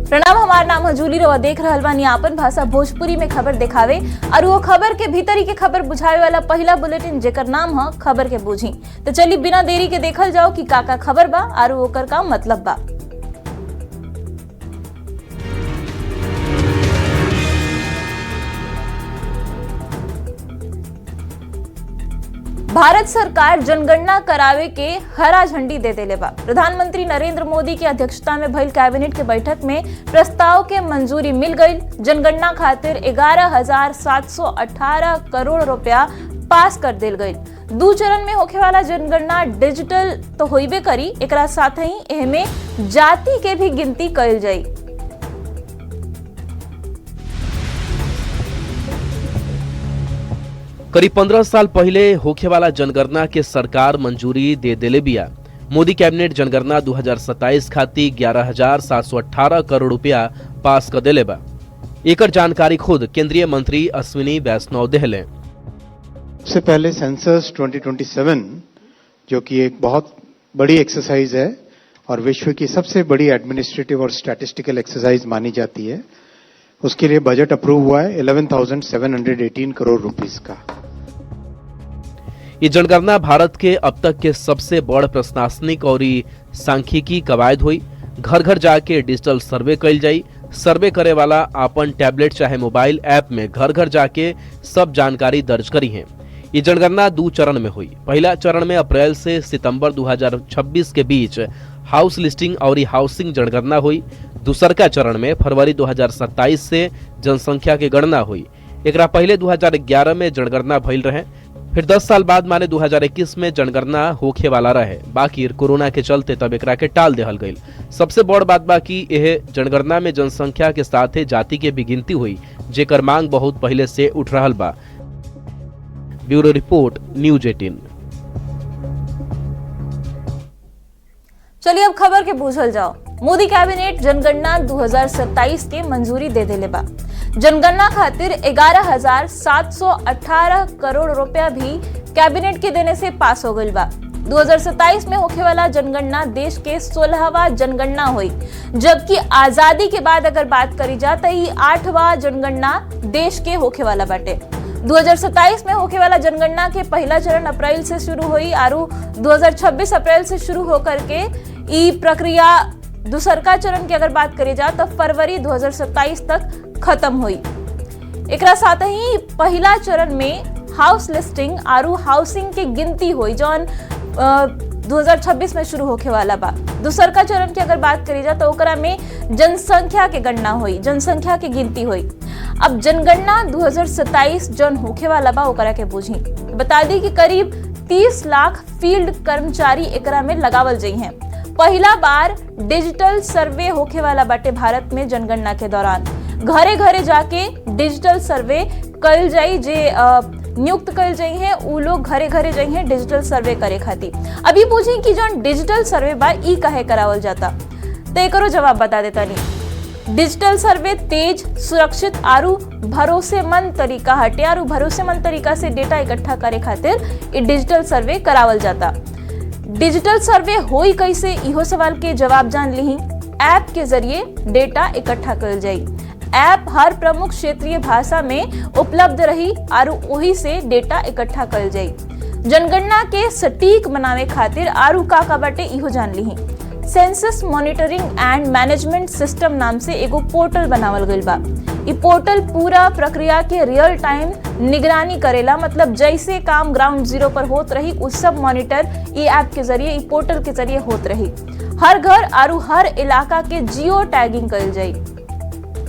प्रणाम, हमार नाम है जूली रवा। देख रहल बानी आपन भाषा भोजपुरी में खबर दिखावे और वो खबर के भीतरी के खबर बुझावे वाला पहला बुलेटिन जेकर नाम है खबर के बूझी। तो चलिए बिना देरी के देखल जाओ कि का खबर बा और ओकर का मतलब बा। भारत सरकार जनगणना करावे के हरा झंडी दे देले बा। प्रधानमंत्री नरेंद्र मोदी की अध्यक्षता में भइल कैबिनेट के बैठक में प्रस्ताव के मंजूरी मिल गई। जनगणना खातिर 11,718 करोड़ रुपया पास कर दिल गई। दो चरण में होखे वाला जनगणना डिजिटल तो होइबे करी, एकरा साथ ही एहमे जाति के भी गिनती कइल जाई। करीब 15 साल पहले होखे वाला जनगणना के सरकार मंजूरी दे देले बिया। मोदी कैबिनेट जनगणना 2027 खातिर 11,718 करोड़ रुपया पास कर देले बा। एकर जानकारी खुद केंद्रीय मंत्री अश्विनी वैष्णव देहले। सबसे पहले सेंसस 2027 जो कि एक बहुत बड़ी एक्सरसाइज है और विश्व की सबसे बड़ी एडमिनिस्ट्रेटिव और स्टैटिस्टिकल एक्सरसाइज मानी जाती है, उसके लिए बजट अप्रूव हुआ है 11,718 करोड़ रुपीस का। ये जनगणना भारत के अब तक के सबसे बड़ प्रशासनिक और सांख्यिकी कवायद हुई। घर घर जाके डिजिटल सर्वे कइल जाई। सर्वे करे वाला अपन टैबलेट चाहे मोबाइल ऐप में घर घर जाके सब जानकारी दर्ज करी है। ये जनगणना 2 चरण में हुई। पहला चरण में अप्रैल से सितंबर 2026 के बीच हाउस लिस्टिंग और हाउसिंग जनगणना हुई। दूसरका चरण में फरवरी 2027 से जनसंख्या की गणना हुई। एकरा पहले 2011 में जनगणना भइल रहे, फिर 10 साल बाद माने 2021 में जनगणना होखे वाला रहे। बाकी कोरोना के चलते तब एकरा के टाल देहल गईल। सबसे बड़ बात बाकी यह जनगणना में जनसंख्या के साथ जाति के भी गिनती हुई, जेकर मांग बहुत पहले से उठ रहल बा। Bureau report, news 18। चलिए अब खबर के बूझल जाओ। मोदी कैबिनेट जनगणना 2027 के मंजूरी दे देले बा। जनगणना खातिर 11,718 करोड़ रुपया भी कैबिनेट के देने से पास हो गई बा। 2027 में होखे वाला जनगणना देश के 16वां जनगणना हुई, जबकि आजादी के बाद अगर बात करी जाए तो ये 8वां जनगणना देश के होखे वाला बाटे। 2027 में होखे वाला जनगणना के पहला चरण अप्रैल से शुरू हुई और 2026 अप्रैल से शुरू होकर के ई प्रक्रिया दूसरका चरण की अगर बात करी जाए तो फरवरी 2027 तक खत्म हुई। एकरा साथ ही पहला चरण में हाउस लिस्टिंग और हाउसिंग की गिनती हुई, जौन 2026 में शुरू होके वाला बा। दूसरका चरण की अगर बात करी जाए तो ओकरा में जनसंख्या के गणना हुई, जनसंख्या की गिनती हुई। अब जनगणना 2027 जौन होके वाला बा ओकरा के बूझी। बता दी कि करीब 30 लाख फील्ड कर्मचारी एकरा में लगावल जाई हैं। पहला बार डिजिटल सर्वे होके वाला बाटे भारत में जनगणना के दौरान। घरे घरे जाके डिजिटल सर्वे कल जाई, जे नियुक्त कल जाई हैं उ लोग घरे घरे जाई हैं डिजिटल सर्वे करे खातिर। अभी पूछी कि जो डिजिटल सर्वे बा ई काहे करावल जाता, तो एकरो जवाब बता देता नहीं। डिजिटल सर्वे तेज, सुरक्षित और भरोसेमंद तरीका हटे और भरोसेमंद तरीका से डेटा इकट्ठा करे खातिर ई डिजिटल सर्वे करावल जाता। डिजिटल सर्वे होई कैसे, इहो सवाल के जवाब जान ली। ऐप के जरिए डेटा इकट्ठा कर जाई। ऐप हर प्रमुख क्षेत्रीय भाषा में उपलब्ध रही और वही से डेटा इकट्ठा कर जाई। जनगणना के सटीक बनावे खातिर आरू का बाटे इहो जान ली। Census monitoring and management system नाम से एगो पोर्टल बनावल गईल बा। ई पोर्टल पूरा प्रक्रिया के रियल टाइम निगरानी करेला, मतलब जैसे काम ग्राउंड जीरो पर होत रही उस सब मॉनिटर ई ऐप के जरिए, ई पोर्टल के जरिए होत रही। हर घर और हर इलाका के जियो टैगिंग कइल जाई।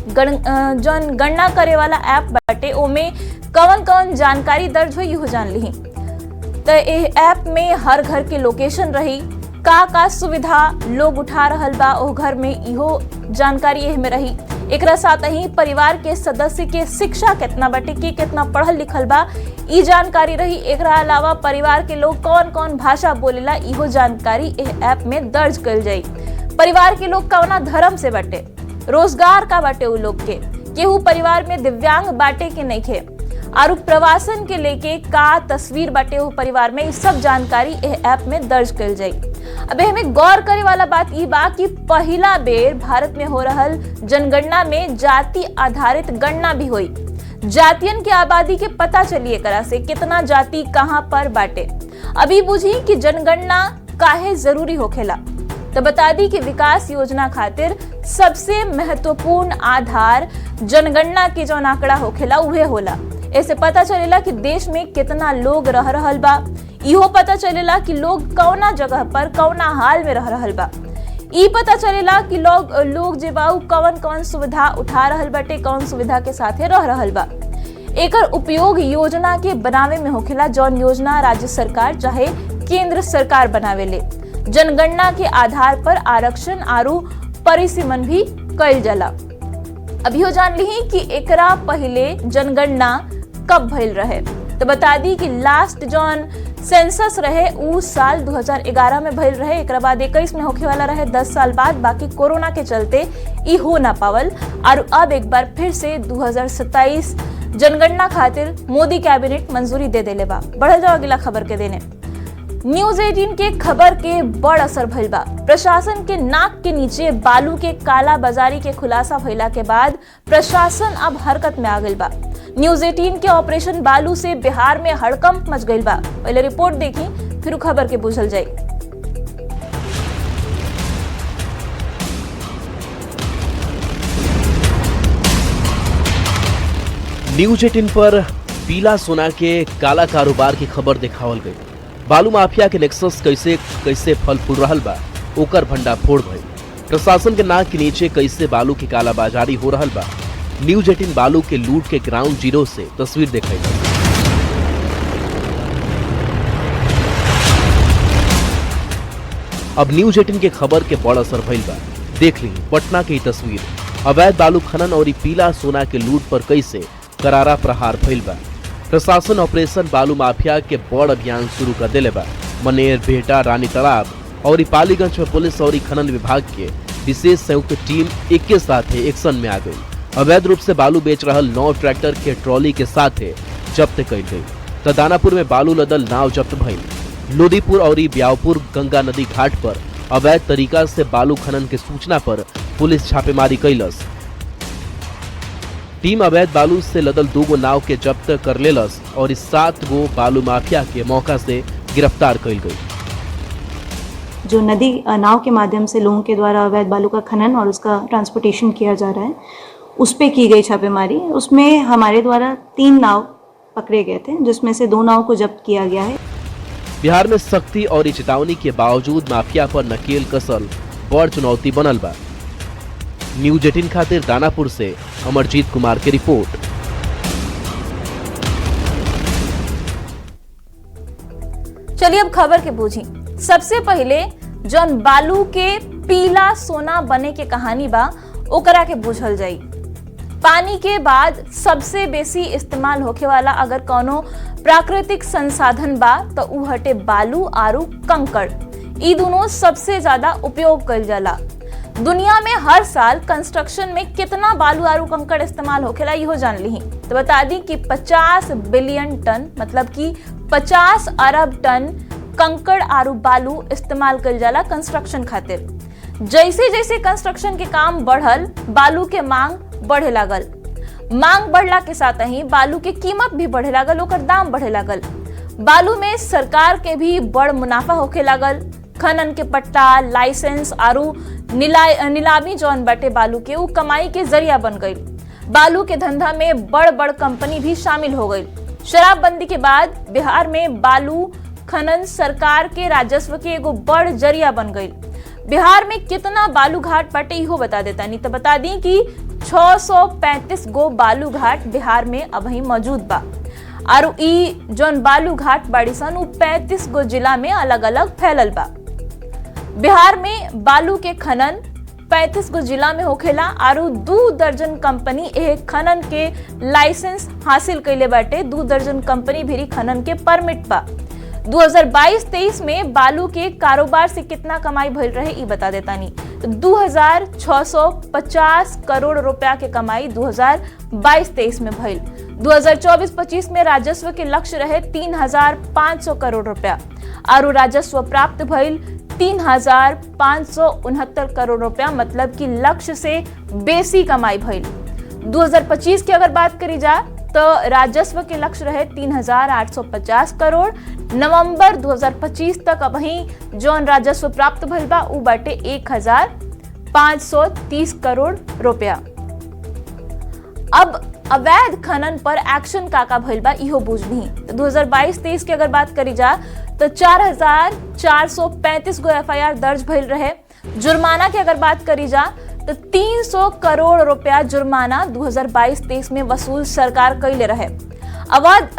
जौन गणना करे वाला ऐप बाटे ओमे कौन कौन जानकारी दर्ज हुई इहो जान ली। तो ए ऐप में हर घर के लोकेशन रही, का सुविधा लोग उठा रहल बा ओ घर में इहो जानकारी एह में रही। एकरा साथ ही परिवार के सदस्य के शिक्षा कितना बाटे, के कितना पढ़ल लिखल बा ई जानकारी रही। एकरा अलावा परिवार के लोग कौन कौन भाषा बोलेला इहो जानकारी एह ऐप में दर्ज कइल जाई। परिवार के लोग कौना धर्म से बाटे, रोजगार का बाटे उ लोग के, केहू परिवार में दिव्यांग बाटे के नइखे, और प्रवासन के लेके का तस्वीर बाटे वो परिवार में, सब जानकारी एह ऐप में दर्ज कइल जाई। अबे हमें गौर करे वाला बात ई बा कि पहला बेर भारत में हो रहल जनगणना में जाति आधारित गणना भी हुई। जातियन के आबादी के पता चली एकरा से कितना जाति कहां पर बाटे। अभी बुझी कि जनगणना काहे जरूरी होखेला। तो बता दी कि विकास योजना खातिर सबसे महत्वपूर्ण आधार जनगणना के जो आंकड़ा होखेला उहे होला। ऐसे पता चलेला कि देश में कितना लोग रह रहल बा, इहो पता चलेला कि लोग कौना जगह पर कौना हाल में रह रहल बा, ई पता चलेला कि लोग जे बा कौन कौन सुविधा उठा रहल बाटे, कौन सुविधा के साथे रह रहल बा। एकर उपयोग योजना के बनावे में होखेला, जौन योजना राज्य सरकार चाहे केंद्र सरकार बनावेले। जनगणना के आधार पर आरक्षण आरु परिसीमन भी कइल जाला। अभियो जान ली कि एकरा पहले जनगणना कब भइल रहे। तो बता दी कि लास्ट जौन सेंसस रहे उ साल 2011 में भइल रहे। एकरा बाद 21 में होखे वाला रहे 10 साल बाद। बाकी कोरोना के चलते ई हो ना पावल और अब एक बार फिर से 2027 जनगणना खातिर मोदी कैबिनेट मंजूरी दे देले बा। बढ़ जाओ अगला खबर के देने। न्यूज 18 के खबर के बड़ असर भइल बा। प्रशासन के नाक के नीचे बालू के काला बाजारी के खुलासा भइला के बाद प्रशासन अब हरकत में आ गइल बा। न्यूज 18 के ऑपरेशन बालू से बिहार में हड़कंप मच गइल बा। पहले रिपोर्ट देखी फिर खबर के बुझल जाई। न्यूज 18 पर पीला सोना के काला कारोबार की खबर दिखावल गई। बालू माफिया के नेक्सस कैसे फल फूल रहल बा ओकर भंडाफोड़ भइल। प्रशासन के नाक के नीचे कैसे बालू की कालाबाजारी हो रहल बा। न्यूज 18 बालू के लूट के ग्राउंड जीरो से तस्वीर दिखाई गई। अब न्यूज 18 के खबर के बड़ असर भइल बा। देख ली पटना की तस्वीर। अवैध बालू खनन और पीला सोना के लूट पर कैसे करारा प्रहार भइल बा। प्रशासन ऑपरेशन बालू माफिया के बड़ अभियान शुरू कर देले बा। मनेर, बेहटा, रानी तालाब और पालीगंज में पुलिस और खनन विभाग के विशेष संयुक्त टीम एक के साथ एक्शन में आ गई। अवैध रूप से बालू बेच रहल 9 ट्रैक्टर के ट्रॉली के साथ जब्त कई गई। तो दानापुर में बालू लदल नाव जब्त भइल। लोदीपुर और ब्यावपुर गंगा नदी घाट पर अवैध तरीका से बालू खनन के सूचना पर पुलिस छापेमारी कैलस। टीम अवैध बालू से लदल 2 नाव के जब्त कर लेलस और 7 बालू माफिया के मौका से गिरफ्तार कैल गई। जो नदी नाव के माध्यम से लोगों के द्वारा अवैध बालू का खनन और उसका ट्रांसपोर्टेशन किया जा रहा है, उस पे की गई छापेमारी। उसमें हमारे द्वारा 3 नाव पकड़े गए थे, जिसमें से 2 नाव को जब्त किया गया है। बिहार में सख्ती और चेतावनी के बावजूद माफिया पर नकेल कसल बड़ चुनौती बनल बा। न्यूज 18 खातिर दानापुर से अमरजीत कुमार की रिपोर्ट। चलिए अब खबर के बूझी। सबसे पहले जौन बालू के पीला सोना बने के कहानी बा ओकरा के बूझल जाई। पानी के बाद सबसे बेसी इस्तेमाल होखे वाला अगर कोनो प्राकृतिक संसाधन बा तो उ हटे बालू आरू कंकड़। ई दोनों सबसे ज्यादा उपयोग कइल जाला। दुनिया में हर साल कंस्ट्रक्शन में कितना बालू आरू कंकड़ इस्तेमाल होखेला इहो जान ली। तो बता दी कि 50 बिलियन टन मतलब कि 50 अरब टन कंकड़ आरू बालू इस्तेमाल कइल जाला कंस्ट्रक्शन खातिर। जैसे जैसे कंस्ट्रक्शन के काम बढ़ल बालू के मांग बढ़े लागल। मांग बढ़ला के साथ ही बालू के कीमत भी बढ़े लागल, ओकर दाम बढ़े लागल। बालू में सरकार के भी बड़ मुनाफा होखे लागल। खनन के पट्टा, लाइसेंस आरू नीलामी जौन बाटे बालू के उ कमाई के जरिया बन गई। बालू के धंधा में बड़ बड़ कंपनी भी शामिल हो गई। शराबबंदी के बाद बिहार में बालू खनन सरकार के राजस्व के एगो बड़ जरिया बन गई। बिहार में कितना बालू घाट बाटे इहो बता देता नहीं। तो बता दी कि 635 गो बालू घाट बिहार में अभी मौजूद बा। और ई जौन बालू घाट बाड़ी सन उ 35 गो जिला में अलग अलग फैलल बा। बिहार में बालू के खनन 35 गो जिला में होखेला और 2 दर्जन कंपनी एक खनन के लाइसेंस हासिल कैले बाटे। 2 दर्जन कंपनी भी खनन के परमिट बा। 2022-23 में बालू के कारोबार से कितना कमाई भइल रहे ई बता देता नहीं। तो 2650 करोड़ रुपया के कमाई 2022-23 में भइल। 2024-25 में राजस्व के लक्ष्य रहे 3500 करोड़ रुपया और राजस्व प्राप्त भइल 3,569 करोड़ रुपया, मतलब कि लक्ष्य से बेसी कमाई भइल। 2025 की अगर बात करी जाए तो राजस्व के लक्ष्य रहे 3,850 करोड़। नवंबर 2025 तक अबही जौन राजस्व प्राप्त भइल बा उ बाटे 1,530 करोड़ रुपया। अब अवैध खनन पर एक्शन का भइल बा इहो बुझनी। 2022-23 की अगर बात करी जा तो 4,435 गो एफआईआर दर्ज भइल रहे। जुर्माना की अगर बात करी जा तो 300 करोड़ रुपया जुर्माना 2022-23 में वसूल सरकार कैले रहे।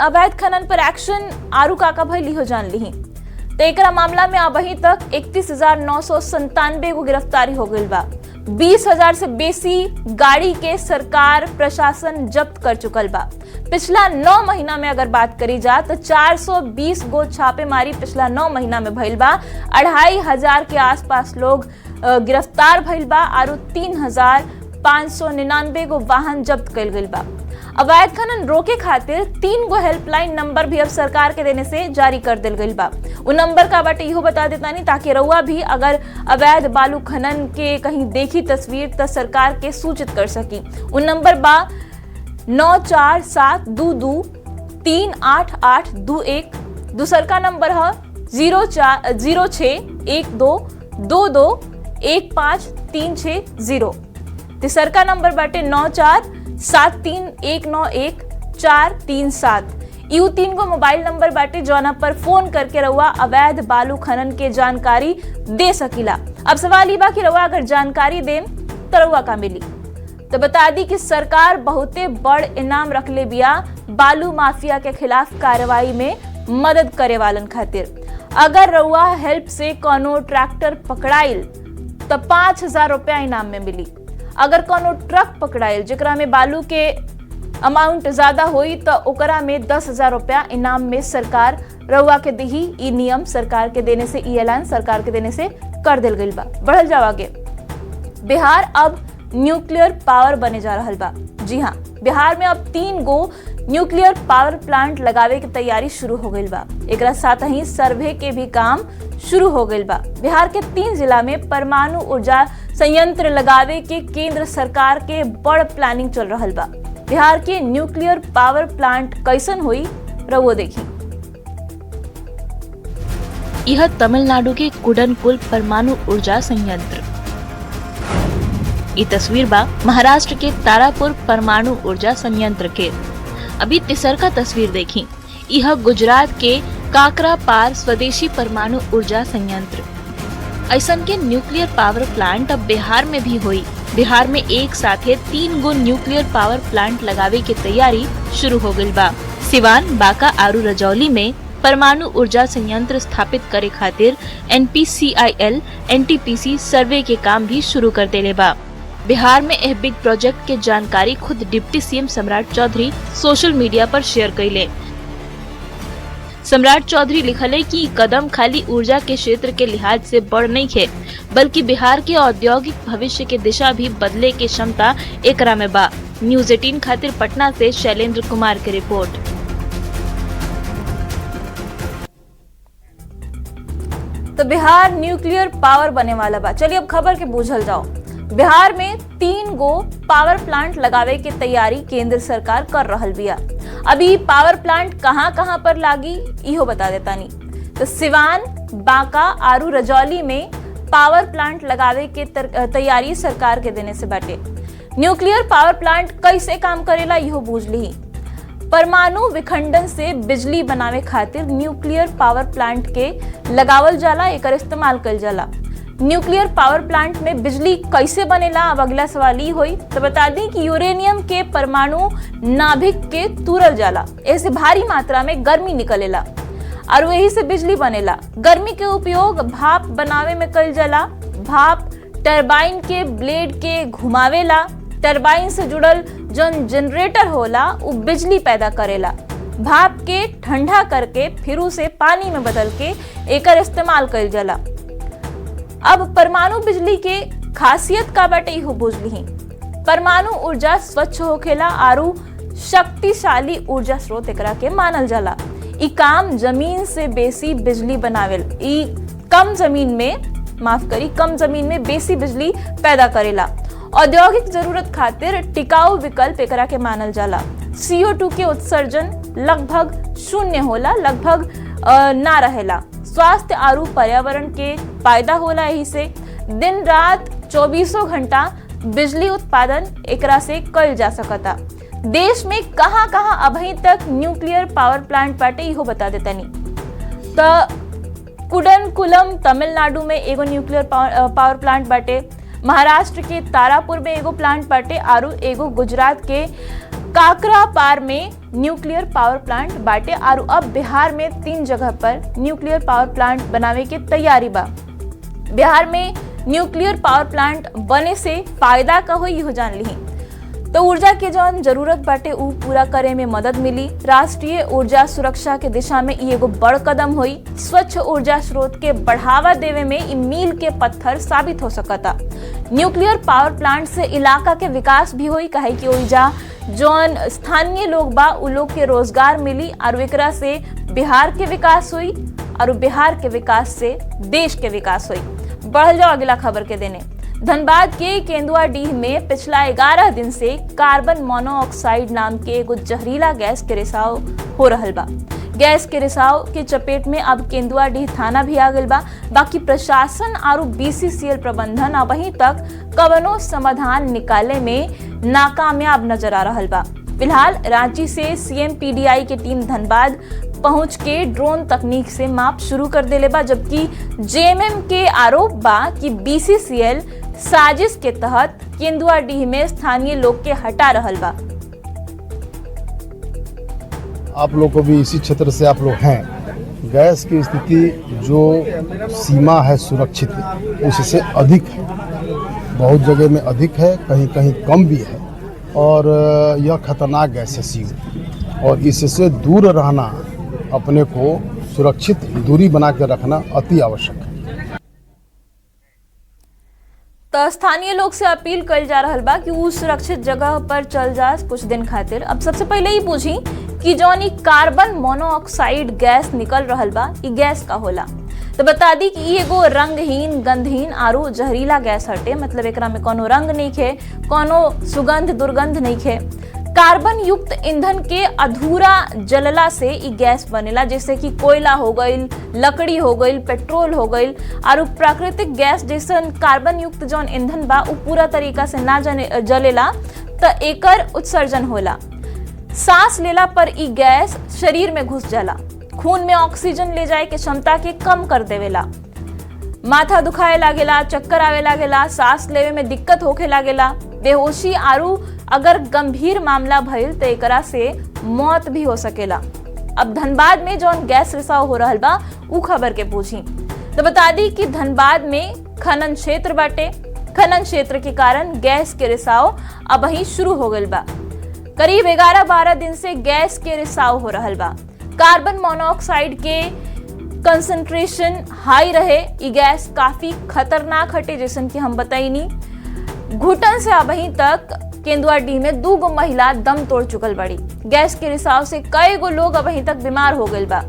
अवैध खनन पर एक्शन आरू का भइल हो जान ली। तो एकरा मामला में अबही तक 31,997 गो गिरफ्तारी हो गई बा। 20,000 से बेसी गाड़ी के सरकार प्रशासन जब्त कर चुकल बा। पिछला 9 महीना में अगर बात करी जा तो 420 गो छापेमारी पिछला 9 महीना में भइल बा। 2,500 के आसपास लोग गिरफ्तार भइल बा और 3,599 गो वाहन जब्त कइल गइल बा। अवैध खनन रोके खातिर 3 गो हेल्पलाइन नंबर भी अब सरकार के देने से जारी कर दिल गइल बा। उ नंबर का बाटे इहो बता देता नहीं ताकि रउआ भी अगर अवैध बालू खनन के कहीं देखी तस्वीर तो सरकार के सूचित कर सकी। उ नंबर बा 9472238821। दूसर का नंबर है 0612221536 तीसर का नंबर बाटे 9473191437। यू 3 गो मोबाइल नंबर बाटे जौना पर फोन करके रउआ अवैध बालू खनन के जानकारी दे सकीला। अब सवाल ई बा कि रउआ अगर जानकारी देम तो रउआ का मिली। तो बता दी कि सरकार बहुते बड़ इनाम रखले बिया बालू माफिया के खिलाफ कार्रवाई में मदद करे वालन खातिर। अगर रउआ हेल्प से कोनो ट्रैक्टर पकड़ाइल तो 5,000 रुपया इनाम में मिली। अगर कोनो ट्रक पकड़ाइल जेकरा में बालू के अमाउंट ज्यादा होई तो ओकरा में 10,000 रुपया इनाम में सरकार रउआ के दही। ई नियम सरकार के देने से, ई ऐलान सरकार के देने से कर दिल गइल बा। बढ़ल जाओ आगे। बिहार अब न्यूक्लियर पावर बने जा रहल बा। जी हाँ, बिहार में अब 3 गो न्यूक्लियर पावर प्लांट लगावे की तैयारी शुरू हो गइल बा। एकरा साथ ही सर्वे के भी काम शुरू हो गइल बा। बिहार के 3 जिला में परमाणु ऊर्जा संयंत्र लगावे के केंद्र सरकार के बड़ प्लानिंग चल रहल बा। बिहार के न्यूक्लियर पावर प्लांट कैसन हुई रवो देखी। यह तमिलनाडु के कुडनकुल परमाणु ऊर्जा संयंत्र। ये तस्वीर बा महाराष्ट्र के तारापुर परमाणु ऊर्जा संयंत्र के। अभी तीसर का तस्वीर देखी। यह गुजरात के काकरापार स्वदेशी परमाणु ऊर्जा संयंत्र। ऐसन के न्यूक्लियर पावर प्लांट अब बिहार में भी हुई। बिहार में एक साथ 3 गो न्यूक्लियर पावर प्लांट लगावे की तैयारी शुरू हो गई बा। सिवान, बांका आरू रजौली में परमाणु ऊर्जा संयंत्र स्थापित करे खातिर NPCIL NTPC सर्वे के काम भी शुरू कर देले बा। बिहार में यह बिग प्रोजेक्ट के जानकारी खुद डिप्टी सीएम सम्राट चौधरी सोशल मीडिया पर शेयर कैले। सम्राट चौधरी लिखले कि कदम खाली ऊर्जा के क्षेत्र के लिहाज से बड़ नहीं है, बल्कि बिहार के औद्योगिक भविष्य के दिशा भी बदले के क्षमता एकरा में बा। न्यूज़ 18 खातिर पटना से शैलेंद्र कुमार की रिपोर्ट। तो बिहार न्यूक्लियर पावर बने वाला बा। चलिए अब खबर के बूझल जाओ। बिहार में 3 गो पावर प्लांट लगावे की तैयारी केंद्र सरकार कर रहल बिया। अभी पावर प्लांट कहां पर लागी इहो बता देता नहीं। तो सिवान, बांका आरू रजौली में पावर प्लांट लगावे के तैयारी सरकार के देने से बाटे। न्यूक्लियर पावर प्लांट कैसे काम करेला इहो बूझ ली। परमाणु विखंडन से बिजली बनावे खातिर न्यूक्लियर पावर प्लांट के लगावल जाला, एकर इस्तेमाल कइल जाला। न्यूक्लियर पावर प्लांट में बिजली कैसे बनेला, अब अगला सवाल ही हुई। तो बता दी कि यूरेनियम के परमाणु नाभिक के तुरल जाला, ऐसे भारी मात्रा में गर्मी निकलेला और वही से बिजली बनेला। गर्मी के उपयोग भाप बनावे में कइल जाला। भाप टरबाइन के ब्लेड के घुमावेला। टरबाइन से जुड़ल जौन जनरेटर होला वो बिजली पैदा करेला। भाप के ठंडा करके फिर उसे पानी में बदल के एकर इस्तेमाल कइल जाला। अब परमाणु बिजली के खासियत का बाटे इहो बुझ ली। परमाणु ऊर्जा स्वच्छ होखेला आरू शक्तिशाली ऊर्जा स्रोत एकरा के मानल जाला। ई काम जमीन से बेसी बिजली बनावेल। ई कम जमीन में बेसी बिजली पैदा करेला। औद्योगिक जरूरत खातिर टिकाऊ विकल्प एकरा के मानल जाला। CO2 के उत्सर्जन लगभग शून्य होला, लगभग ना रहेला। स्वास्थ्य आरू पर्यावरण के फायदा होला। यही से दिन रात 24 घंटा बिजली उत्पादन एकरा से कइल जा सकता। देश में कहां अभी तक न्यूक्लियर पावर प्लांट बाटे इहो बता देतनी। तो कुडनकुलम तमिलनाडु में एगो न्यूक्लियर पावर प्लांट बाटे, महाराष्ट्र के तारापुर में एगो प्लांट बाटे, आरू एगो गुजरात के काकरापार में न्यूक्लियर पावर प्लांट बाटे, आरू अब बिहार में 3 जगह पर न्यूक्लियर पावर प्लांट बनावे के तैयारी बा। बिहार में न्यूक्लियर पावर प्लांट बने से फायदा का होई हो जान ली। तो ऊर्जा के जौन जरूरत बाटे ऊ पूरा करे में मदद मिली। राष्ट्रीय ऊर्जा सुरक्षा के दिशा में ई एगो बड़ कदम हुई। स्वच्छ ऊर्जा स्रोत के बढ़ावा देवे में ई मील के पत्थर साबित हो सकता। न्यूक्लियर पावर प्लांट से इलाका के विकास भी हुई, काहे कि ऊर्जा जौन स्थानीय लोग बा उ लोग के रोजगार मिली, और एकरा से बिहार के विकास हुई, और बिहार के विकास से देश के विकास हुई। बढ़ जाओ अगला खबर के देने। धनबाद के केंदुआडीह में पिछला 11 दिन से कार्बन मोनोऑक्साइड नाम के एगो जहरीला गैस के रिसाव हो रहल बा। गैस के रिसाव के चपेट में अब केंदुआडीह थाना भी आ गइल बा। बाकी प्रशासन और BCCL प्रबंधन अब अभी तक कवनो समाधान निकाले में नाकामयाब नजर आ रहल बा। फिलहाल रांची से CM PDI की टीम धनबाद पहुंच के ड्रोन तकनीक से माप शुरू कर देले बा, जबकि JMM के आरोप बा कि BCCL साजिश के तहत केंदुआडीह में स्थानीय लोग के हटा रहल बा। आप लोग को भी इसी क्षेत्र से आप लोग हैं, गैस की स्थिति जो सीमा है सुरक्षित उससे अधिक है, बहुत जगह में अधिक है, कहीं कहीं कम भी है, और यह खतरनाक गैस है CO, और इससे दूर रहना, अपने को सुरक्षित दूरी बना के रखना अति आवश्यक है। तो स्थानीय लोग से अपील कल जा रहा बा कि वो सुरक्षित जगह पर चल जा कुछ दिन खातिर। अब सबसे पहले ही पूछी कि जौन ई कार्बन मोनोऑक्साइड गैस निकल रहल बा, ई गैस का होला। तो बता दी कि एगो रंगहीन, गंधहीन आरू जहरीला गैस हटे। मतलब एकरा में कोनो रंग नहीं खे, कोनो सुगंध दुर्गंध नहीं खे। कार्बन युक्त ईंधन के अधूरा जलला से ई गैस बनेला, जैसे कि कोयला हो गईल, लकड़ी हो गईल, पेट्रोल हो गईल। और प्राकृतिक गैस जैसन कार्बन युक्त जौन ईंधन बा उ पूरा तरीका से ना जलेला, तो एकर उत्सर्जन होला। सांस लेला पर ई गैस शरीर में घुस जाला, खून में ऑक्सीजन ले जाए के क्षमता के कम कर देवेला। माथा दुखाए लागेला, चक्कर आवे लागेला, सांस लेवे में दिक्कत होखे लागेला, बेहोशी आरू अगर गंभीर मामला भइल तो एकरा से मौत भी हो सकेला। अब धनबाद में जौन गैस रिसाव हो रहल बा उ खबर के पूछी। तो बता दी कि धनबाद में खनन क्षेत्र बाटे। खनन क्षेत्र के कारण गैस के रिसाव अब ही शुरू हो गइल बा। करीब 11-12 दिन से गैस के रिसाव हो रहल बा। कार्बन मोनोऑक्साइड के कंसंट्रेशन हाई रहे। ई गैस काफी खतरनाक हटे, जैसन कि हम बताइनी। घुटन से अभी तक केंदुआडीह में 2 गो महिला दम तोड़ चुकल बड़ी। गैस के रिसाव से कई गो लोग अभी तक बीमार हो गइल बा।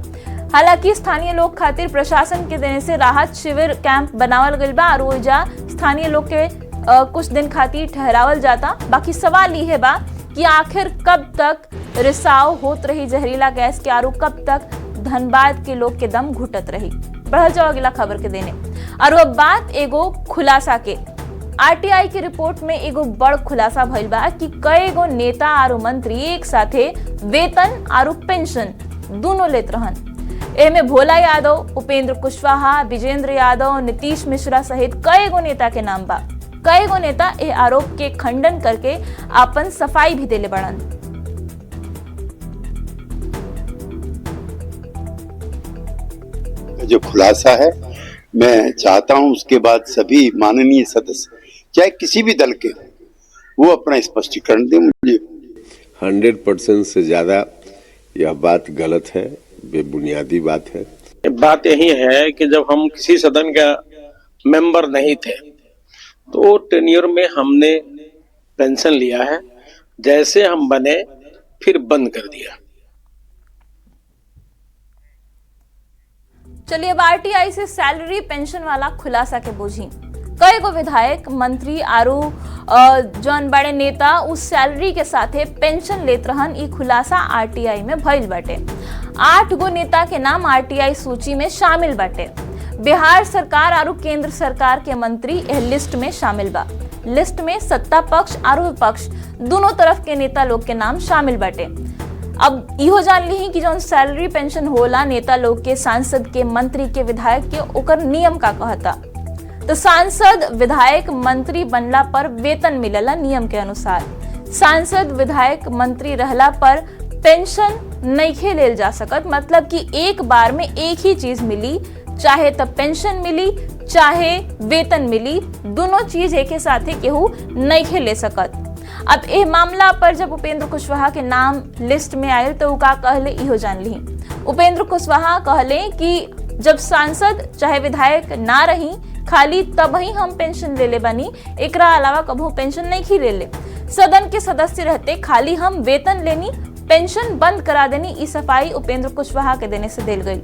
हालांकि स्थानीय लोग खातिर प्रशासन के देने से राहत शिविर कैंप बनावल गइल बा और ओइजा स्थानीय लोग के कुछ दिन खातिर ठहरावल जाता। बाकी सवाल ये बा कि आखिर कब तक रिसाव होत रही जहरीला गैस के, और कब तक धनबाद के लोग के दम घुटत रही। बढ़ जाओ अगला खबर के देने। और अब बात एगो खुलासा के। RTI की रिपोर्ट में एगो बड़ खुलासा भइल बा कि कई गो नेता और मंत्री एक साथे वेतन और पेंशन दोनों लेत रहन। एमे भोला यादव, उपेंद्र कुशवाहा, विजेंद्र यादव, नीतीश मिश्रा सहित कई गो नेता के नाम बा। कई गो नेता ए आरोप के खंडन करके आपन सफाई भी देले बड़न। जो खुलासा है, मैं चाहता हूं उसके बाद सभी माननीय सदस्य चाहे किसी भी दल के, वो अपना स्पष्टीकरण दें। मुझे 100% से ज्यादा यह बात गलत है, बेबुनियादी बात है। बात यही है कि जब हम किसी सदन का मेंबर नहीं थे तो टेन्योर में हमने पेंशन लिया है, जैसे हम बने फिर बंद कर दिया। चलिए अब आरटीआई से सैलरी पेंशन वाला खुलासा के बूझी। कई गो विधायक मंत्री आरू जौन बड़े नेता उस सैलरी के साथे पेंशन लेत रहन, ई खुलासा आरटीआई में भइल बाटे। 8 गो नेता के नाम आरटीआई सूची में शामिल बाटे। बिहार सरकार आरू केंद्र सरकार के मंत्री एह लिस्ट में शामिल बा। लिस्ट में सत्ता पक्ष आरू विपक्ष दोनों तरफ के नेता लोग के नाम शामिल बाटे। अब इहो जान ली कि जौन सैलरी पेंशन होला नेता लोग के, सांसद के, मंत्री के, विधायक के, ओकर नियम का कहता। तो सांसद विधायक मंत्री बनला पर वेतन मिलेला नियम के अनुसार। सांसद विधायक मंत्री रहला पर पेंशन नइखे लेल जा सकत, मतलब कि एक बार में एक ही चीज मिली, चाहे तब पेंशन मिली चाहे वेतन मिली, दोनों चीज एक साथ केहू नइखे ले सकत। अब ए मामला पर जब उपेंद्र कुशवाहा के नाम लिस्ट में आयल तो का कहले इहो जान ली। उपेंद्र कुशवाहा कहले कि जब सांसद चाहे विधायक ना रही, खाली तब ही हम पेंशन ले ले बनी, एकरा अलावा कभू पेंशन नहीं ले ले। सदन के सदस्य रहते खाली हम वेतन लेनी, पेंशन बंद करा देनी। ई सफाई उपेंद्र कुशवाहा के देने से देल गई।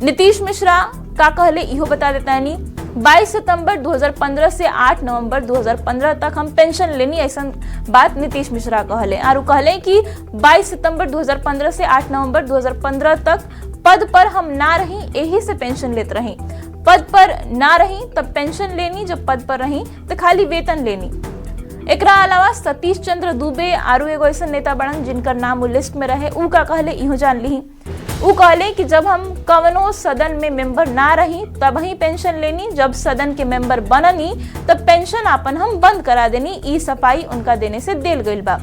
नीतीश मिश्रा का कहले इहो बता देता है 22 सितंबर 2015 से 8 नवंबर 2015 तक हम पेंशन लेनी, ऐसा बात नीतीश मिश्रा कहले। और कहले कि 22 सितंबर 2015 से 8 नवंबर 2015 तक पद पर हम ना रही, यही से पेंशन लेते रही। पद पर ना रही तब पेंशन लेनी, जब पद पर रही तो खाली वेतन लेनी। एकरा अलावा सतीश चंद्र दुबे आरू एगो ऐसा नेता बड़न जिनकर नाम लिस्ट में रहे, ऊ का कहले इहो जान ली। ऊ कहले कि जब हम कवनो सदन में मेंबर ना रही तब ही पेंशन लेनी, जब सदन के मेंबर बननी तब पेंशन आपन हम बंद करा देनी। ई सफाई उनका देने से देल गइल बा।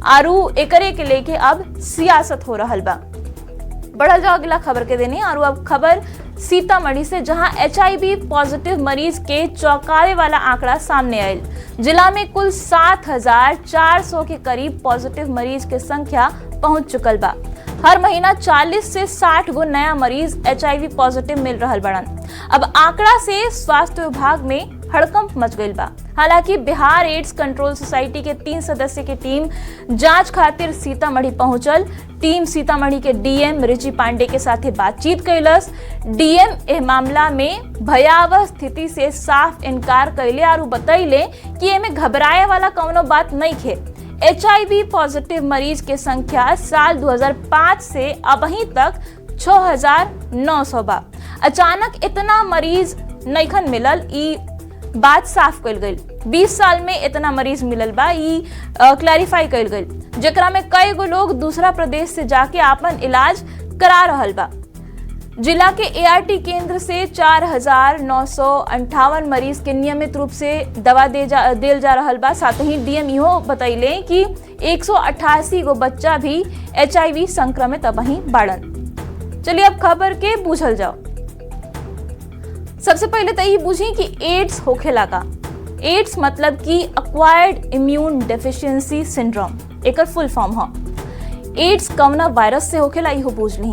आरू एकरे के लेके अब सियासत हो रहल बा। बढ़ल जाओ अगला खबर के देने। और अब खबर सीतामढ़ी से, जहां HIV पॉजिटिव मरीज के चौंकाने वाला आंकड़ा सामने आयल। जिला में कुल 7,400 के करीब पॉजिटिव मरीज के संख्या पहुंच चुकल बा। हर महीना 40 से 60 गो नया मरीज HIV पॉजिटिव मिल रहल बड़न। अब आंकड़ा से स्वास्थ्य विभाग में हड़कंप मच गई बा। हालांकि बिहार एड्स कंट्रोल सोसाइटी के 3 सदस्य की टीम जांच खातिर सीतामढ़ी पहुंचल। टीम सीतामढ़ी के डीएम रिची पांडे के साथ बातचीत कैलस। डीएम एह मामला में भयावह स्थिति से साफ इनकार कैले और बतैले कि एमे घबराए वाला कौनो बात नहीं है। HIV पॉजिटिव मरीज के संख्या साल 2005 से अबही तक 6,900 बा। अचानक इतना मरीज नइखन मिलल, ई बात साफ कल गई। 20 साल में इतना मरीज मिलल बा, ई क्लैरिफाई कल गई, जेकरा में कई गो लोग दूसरा प्रदेश से जाके आपन इलाज करा रहल बा। जिला के ART केंद्र से 4,958 मरीज के नियमित रूप से दवा देल जा रहल बा। साथ ही डीएम इहो बतैले कि 188 गो बच्चा भी HIV संक्रमित अबही बाड़न। चलिए अब खबर के बूझल जाओ। सबसे पहले तो ये बूझी कि एड्स होखेला का। एड्स मतलब कि एक्वायर्ड इम्यून डेफिशिएंसी सिंड्रोम, एकर फुल फॉर्म है। एड्स कौना वायरस से होखेला इहो बूझ ली।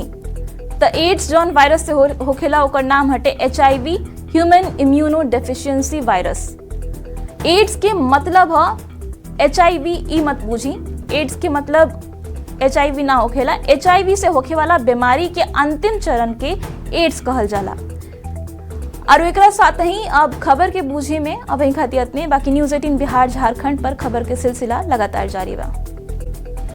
तो एड्स जौन वायरस से होखेला ओकर नाम हटे HIV human immunodeficiency virus. AIDS के मतलब है HIV, ई मत बूझी। एड्स के मतलब HIV ना होखेला। HIV से होखे वाला बीमारी के अंतिम चरण के एड्स कहल जाला। और एकरा साथ ही अब खबर के बूझे में अब खातिर इतने। बाकी न्यूज़ 18 बिहार झारखंड पर खबर के सिलसिला लगातार जारी बा।